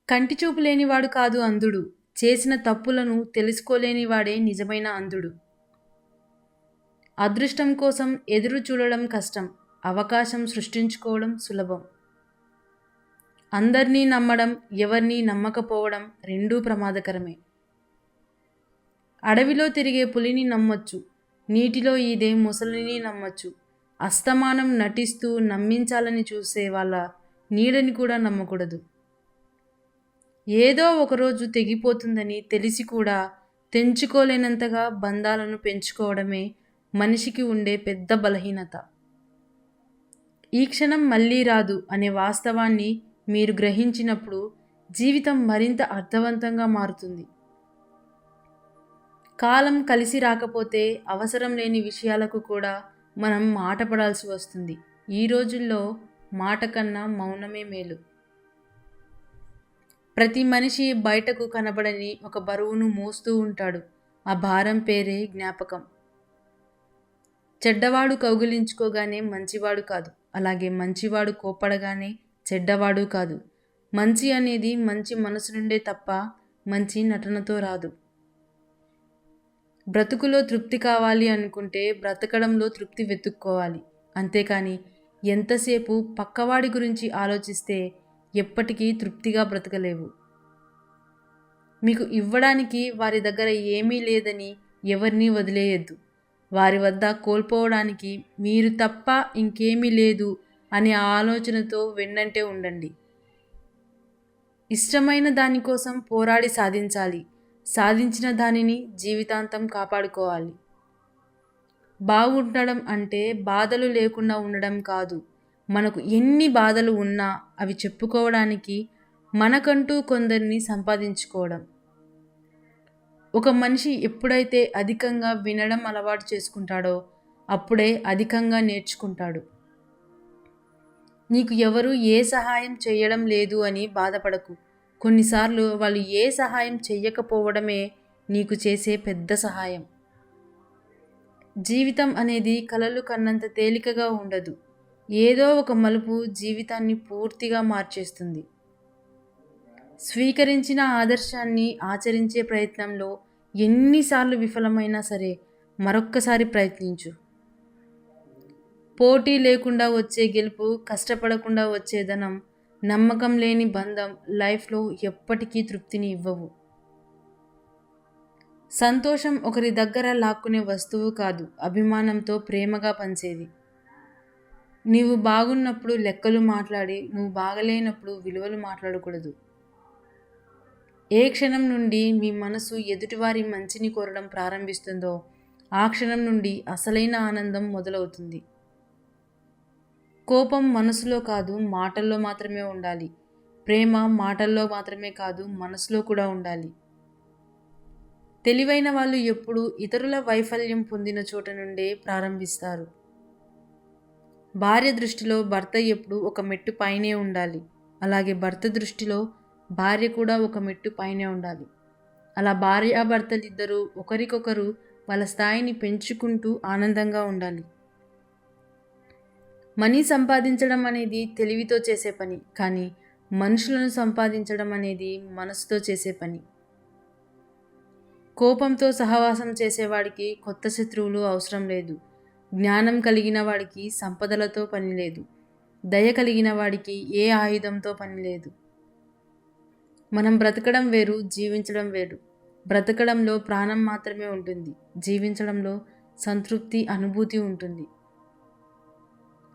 కంటి చూపు లేనివాడు కాదు అంధుడు. చేసిన తప్పులను తెలుసుకోలేనివాడే నిజమైన అంధుడు. అదృష్టం కోసం ఎదురు చూడడం కష్టం. అవకాశం సృష్టించుకోవడం సులభం. అందర్నీ నమ్మడం, ఎవరినీ నమ్మకపోవడం రెండూ ప్రమాదకరమే. అడవిలో తిరిగే పులిని నమ్మొచ్చు. నీటిలో ఈదే ముసలిని నమ్మొచ్చు. అస్తమానం నటిస్తూ నమ్మించాలని చూసే వాళ్ళ నీడని కూడా నమ్మకూడదు. ఏదో ఒకరోజు తెగిపోతుందని తెలిసి కూడా తెంచుకోలేనంతగా బంధాలను పెంచుకోవడమే మనిషికి ఉండే పెద్ద బలహీనత. ఈ క్షణం మళ్ళీ రాదు అనే వాస్తవాన్ని మీరు గ్రహించినప్పుడు జీవితం మరింత అర్థవంతంగా మారుతుంది. కాలం కలిసి రాకపోతే అవసరం లేని విషయాలకు కూడా మనం మాట పడాల్సి వస్తుంది. ఈ రోజుల్లో మాట కన్నా మౌనమే మేలు. ప్రతి మనిషి బయటకు కనబడని ఒక బరువును మోస్తూ ఉంటాడు. ఆ భారం పేరే జ్ఞాపకం. చెడ్డవాడు కౌగిలించుకోగానే మంచివాడు కాదు. అలాగే మంచివాడు కోప్పడగానే చెడ్డవాడు కాదు. మంచి అనేది మంచి మనసు నుండే తప్ప మంచి నటనతో రాదు. బ్రతుకులో తృప్తి కావాలి అనుకుంటే బ్రతకడంలో తృప్తి వెతుక్కోవాలి. అంతేకాని ఎంతసేపు పక్కవాడి గురించి ఆలోచిస్తే ఎప్పటికీ తృప్తిగా బ్రతకలేవు. మీకు ఇవ్వడానికి వారి దగ్గర ఏమీ లేదని ఎవరినీ వదిలేయద్దు. వారి వద్ద కోల్పోవడానికి మీరు తప్ప ఇంకేమీ లేదు అనే ఆలోచనతో వెన్నంటే ఉండండి. ఇష్టమైన దానికోసం పోరాడి సాధించాలి. సాధించిన దానిని జీవితాంతం కాపాడుకోవాలి. బాగుండడం అంటే బాధలు లేకుండా ఉండడం కాదు. మనకు ఎన్ని బాధలు ఉన్నా అవి చెప్పుకోవడానికి మనకంటూ కొందరిని సంపాదించుకోవడం. ఒక మనిషి ఎప్పుడైతే అధికంగా వినడం అలవాటు చేసుకుంటాడో అప్పుడే అధికంగా నేర్చుకుంటాడు. నీకు ఎవరు ఏ సహాయం చేయడం లేదు అని బాధపడకు. కొన్నిసార్లు వాళ్ళు ఏ సహాయం చెయ్యకపోవడమే నీకు చేసే పెద్ద సహాయం. జీవితం అనేది కలలు కన్నంత తేలికగా ఉండదు. ఏదో ఒక మలుపు జీవితాన్ని పూర్తిగా మార్చేస్తుంది. స్వీకరించిన ఆదర్శాన్ని ఆచరించే ప్రయత్నంలో ఎన్నిసార్లు విఫలమైనా సరే మరొక్కసారి ప్రయత్నించు. పోటీ లేకుండా వచ్చే గెలుపు, కష్టపడకుండా వచ్చే ధనం, నమ్మకం లేని బంధం లైఫ్లో ఎప్పటికీ తృప్తిని ఇవ్వవు. సంతోషం ఒకరి దగ్గర లాక్కునే వస్తువు కాదు, అభిమానంతో ప్రేమగా పంచేది. నీవు బాగున్నప్పుడు లెక్కలు మాట్లాడి నువ్వు బాగలేనప్పుడు విలువలు మాట్లాడకూడదు. ఏ క్షణం నుండి మీ మనసు ఎదుటివారి మంచిని కోరడం ప్రారంభిస్తుందో ఆ క్షణం నుండి అసలైన ఆనందం మొదలవుతుంది. కోపం మనసులో కాదు మాటల్లో మాత్రమే ఉండాలి. ప్రేమ మాటల్లో మాత్రమే కాదు మనసులో కూడా ఉండాలి. తెలివైన వాళ్ళు ఎప్పుడూ ఇతరుల వైఫల్యం పొందిన చోట నుండే ప్రారంభిస్తారు. భార్య దృష్టిలో భర్త ఎప్పుడు ఒక మెట్టు పైనే ఉండాలి. అలాగే భర్త దృష్టిలో భార్య కూడా ఒక మెట్టు పైనే ఉండాలి. అలా భార్యాభర్తలిద్దరూ ఒకరికొకరు వాళ్ళ స్థాయిని పెంచుకుంటూ ఆనందంగా ఉండాలి. మనీ సంపాదించడం అనేది తెలివితో చేసే పని, కానీ మనుషులను సంపాదించడం అనేది మనసుతో చేసే పని. కోపంతో సహవాసం చేసేవాడికి కొత్త శత్రువులు అవసరం లేదు. జ్ఞానం కలిగిన వాడికి సంపదలతో పని లేదు. దయ కలిగిన వాడికి ఏ ఆయుధంతో పని లేదు. మనం బ్రతకడం వేరు, జీవించడం వేరు. బ్రతకడంలో ప్రాణం మాత్రమే ఉంటుంది. జీవించడంలో సంతృప్తి, అనుభూతి ఉంటుంది.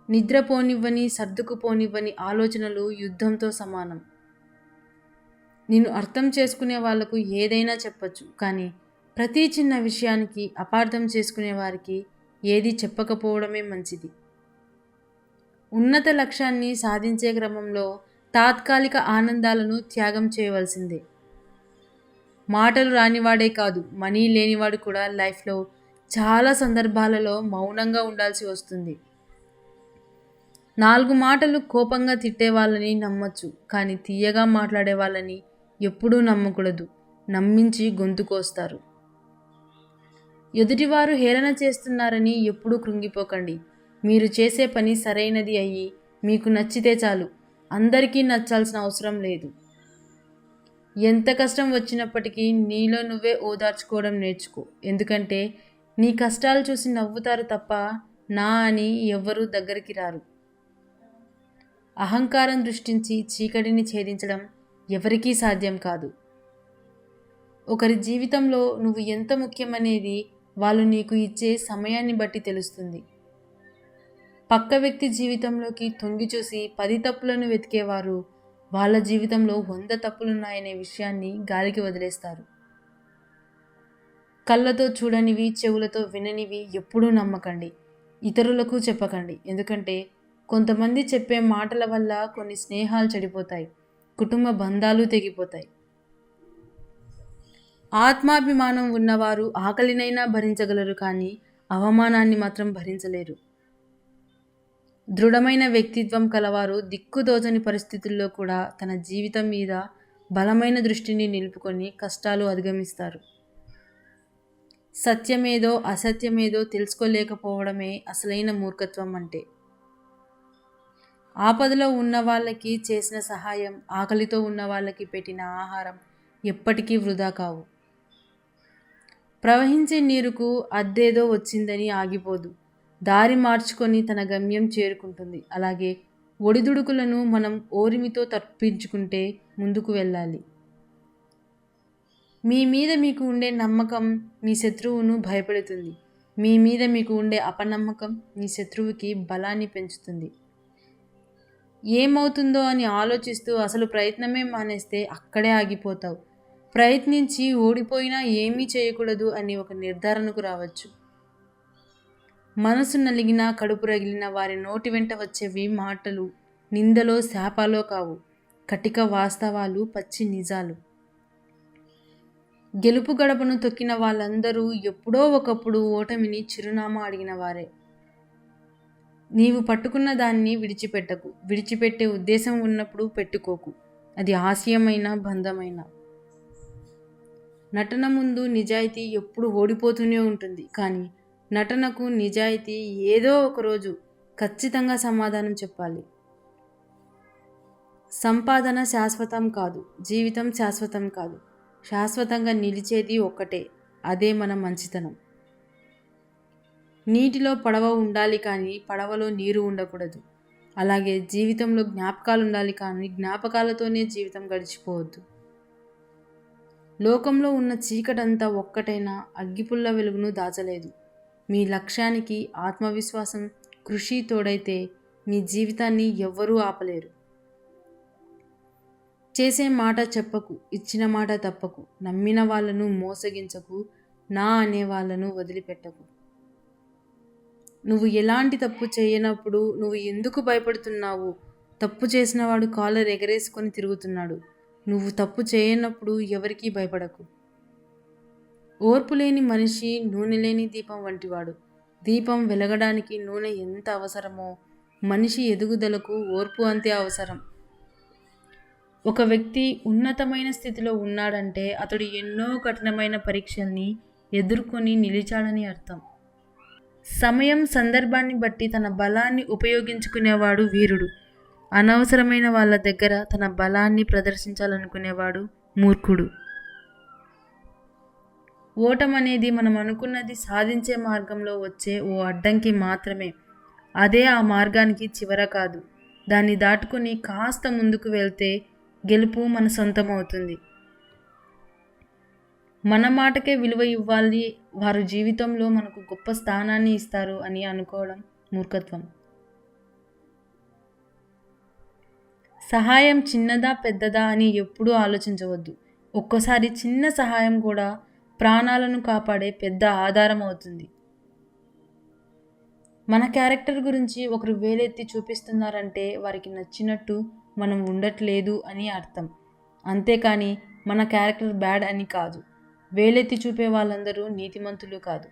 నిద్రపోనివ్వని, సర్దుకుపోనివ్వని ఆలోచనలు యుద్ధంతో సమానం. నిన్ను అర్థం చేసుకునే వాళ్లకు ఏదైనా చెప్పచ్చు, కానీ ప్రతి చిన్న విషయానికి అపార్థం చేసుకునే వారికి ఏది చెప్పకపోవడమే మంచిది. ఉన్నత లక్ష్యాన్ని సాధించే క్రమంలో తాత్కాలిక ఆనందాలను త్యాగం చేయవలసిందే. మాటలు రానివాడే కాదు, మనీ లేనివాడు కూడా లైఫ్లో చాలా సందర్భాలలో మౌనంగా ఉండాల్సి వస్తుంది. 4 మాటలు కోపంగా తిట్టే వాళ్ళని నమ్మచ్చు, కానీ తీయగా మాట్లాడే వాళ్ళని ఎప్పుడూ నమ్మకూడదు. నమ్మించి గొంతు కోస్తారు. ఎదుటివారు హేళన చేస్తున్నారని ఎప్పుడూ కృంగిపోకండి. మీరు చేసే పని సరైనది అయ్యి మీకు నచ్చితే చాలు. అందరికీ నచ్చాల్సిన అవసరం లేదు. ఎంత కష్టం వచ్చినప్పటికీ నీలో నువ్వే ఓదార్చుకోవడం నేర్చుకో. ఎందుకంటే నీ కష్టాలు చూసి నవ్వుతారు తప్ప నా అని ఎవ్వరూ దగ్గరికి రారు. అహంకారం దృష్టించి చీకటిని ఛేదించడం ఎవరికీ సాధ్యం కాదు. ఒకరి జీవితంలో నువ్వు ఎంత ముఖ్యమనేది వాళ్ళు నీకు ఇచ్చే సమయాన్ని బట్టి తెలుస్తుంది. పక్క వ్యక్తి జీవితంలోకి తొంగి చూసి 10 తప్పులను వెతికేవారు వాళ్ళ జీవితంలో 100 తప్పులున్నాయనే విషయాన్ని గాలికి వదిలేస్తారు. కళ్ళతో చూడనివి, చెవులతో విననివి ఎప్పుడూ నమ్మకండి. ఇతరులకు చెప్పకండి. ఎందుకంటే కొంతమంది చెప్పే మాటల వల్ల కొన్ని స్నేహాలు చెడిపోతాయి, కుటుంబ బంధాలు తెగిపోతాయి. ఆత్మాభిమానం ఉన్నవారు ఆకలినైనా భరించగలరు, కానీ అవమానాన్ని మాత్రం భరించలేరు. దృఢమైన వ్యక్తిత్వం కలవారు దిక్కుదోచని పరిస్థితుల్లో కూడా తన జీవితం మీద బలమైన దృష్టిని నిలుపుకొని కష్టాలు అధిగమిస్తారు. సత్యమేదో అసత్యమేదో తెలుసుకోలేకపోవడమే అసలైన మూర్ఖత్వం అంటే. ఆపదలో ఉన్న వాళ్ళకి చేసిన సహాయం, ఆకలితో ఉన్న వాళ్ళకి పెట్టిన ఆహారం ఎప్పటికీ వృధా కావు. ప్రవహించే నీరుకు అద్దేదో వచ్చిందని ఆగిపోదు, దారి మార్చుకొని తన గమ్యం చేరుకుంటుంది. అలాగే ఒడిదుడుకులను మనం ఓరిమితో తప్పించుకుంటే ముందుకు వెళ్ళాలి. మీ మీద మీకు ఉండే నమ్మకం మీ శత్రువును భయపెడుతుంది. మీ మీద మీకు ఉండే అపనమ్మకం మీ శత్రువుకి బలాన్ని పెంచుతుంది. ఏమవుతుందో అని ఆలోచిస్తూ అసలు ప్రయత్నమే మానేస్తే అక్కడే ఆగిపోతావు. ప్రయత్నించి ఓడిపోయినా ఏమీ చేయకూడదు అని ఒక నిర్ధారణకు రావచ్చు. మనసు నలిగినా, కడుపు రగిలిన వారి నోటి వెంట వచ్చేవి మాటలు నిందలో, శాపాలో కావు, కటిక వాస్తవాలు, పచ్చి నిజాలు. గెలుపు గడపను తొక్కిన వాళ్ళందరూ ఎప్పుడో ఒకప్పుడు ఓటమిని చిరునామా అడిగిన వారే. నీవు పట్టుకున్న దాన్ని విడిచిపెట్టకు. విడిచిపెట్టే ఉద్దేశం ఉన్నప్పుడు పెట్టుకోకు, అది ఆశయమైన బంధమైన. నటన ముందు నిజాయితీ ఎప్పుడు ఓడిపోతూనే ఉంటుంది, కానీ నటనకు నిజాయితీ ఏదో ఒకరోజు ఖచ్చితంగా సమాధానం చెప్పాలి. సంపాదన శాశ్వతం కాదు, జీవితం శాశ్వతం కాదు. శాశ్వతంగా నిలిచేది ఒక్కటే, అదే మన మంచితనం. నీటిలో పడవ ఉండాలి, కానీ పడవలో నీరు ఉండకూడదు. అలాగే జీవితంలో జ్ఞాపకాలు ఉండాలి, కానీ జ్ఞాపకాలతోనే జీవితం గడిచిపోవద్దు. లోకంలో ఉన్న చీకటంతా ఒక్కటైనా అగ్గిపుల్ల వెలుగును దాచలేదు. మీ లక్ష్యానికి ఆత్మవిశ్వాసం, కృషి తోడైతే మీ జీవితాన్ని ఎవ్వరూ ఆపలేరు. చేసే మాట చెప్పకు, ఇచ్చిన మాట తప్పకు, నమ్మిన వాళ్ళను మోసగించకు, నా అనే వాళ్ళను వదిలిపెట్టకు. నువ్వు ఎలాంటి తప్పు చేయనప్పుడు నువ్వు ఎందుకు భయపడుతున్నావు? తప్పు చేసినవాడు కాలర్ ఎగరేసుకొని తిరుగుతున్నాడు. నువ్వు తప్పు చేయనప్పుడు ఎవరికీ భయపడకు. ఓర్పు లేని మనిషి నూనె లేని దీపం వంటివాడు. దీపం వెలగడానికి నూనె ఎంత అవసరమో, మనిషి ఎదుగుదలకు ఓర్పు అంతే అవసరం. ఒక వ్యక్తి ఉన్నతమైన స్థితిలో ఉన్నాడంటే అతడు ఎన్నో కఠినమైన పరీక్షల్ని ఎదుర్కొని నిలిచాడని అర్థం. సమయం, సందర్భాన్ని బట్టి తన బలాన్ని ఉపయోగించుకునేవాడు వీరుడు. అనవసరమైన వాళ్ళ దగ్గర తన బలాన్ని ప్రదర్శించాలనుకునేవాడు మూర్ఖుడు. ఓటమనేది మనం అనుకున్నది సాధించే మార్గంలో వచ్చే ఓ అడ్డంకి మాత్రమే. అదే ఆ మార్గానికి చివర కాదు. దాన్ని దాటుకొని కాస్త ముందుకు వెళ్తే గెలుపు మన సొంతమవుతుంది. మన మాటకే విలువ ఇవ్వాలి, వారు జీవితంలో మనకు గొప్ప స్థానాన్ని ఇస్తారు అని అనుకోవడం మూర్ఖత్వం. సహాయం చిన్నదా పెద్దదా అని ఎప్పుడూ ఆలోచించవద్దు. ఒక్కోసారి చిన్న సహాయం కూడా ప్రాణాలను కాపాడే పెద్ద ఆధారం అవుతుంది. మన క్యారెక్టర్ గురించి ఒకరు వేలెత్తి చూపిస్తున్నారంటే వారికి నచ్చినట్టు మనం ఉండట్లేదు అని అర్థం. అంతేకాని మన క్యారెక్టర్ బ్యాడ్ అని కాదు. వేలెత్తి చూపే వాళ్ళందరూ నీతిమంతులు కాదు.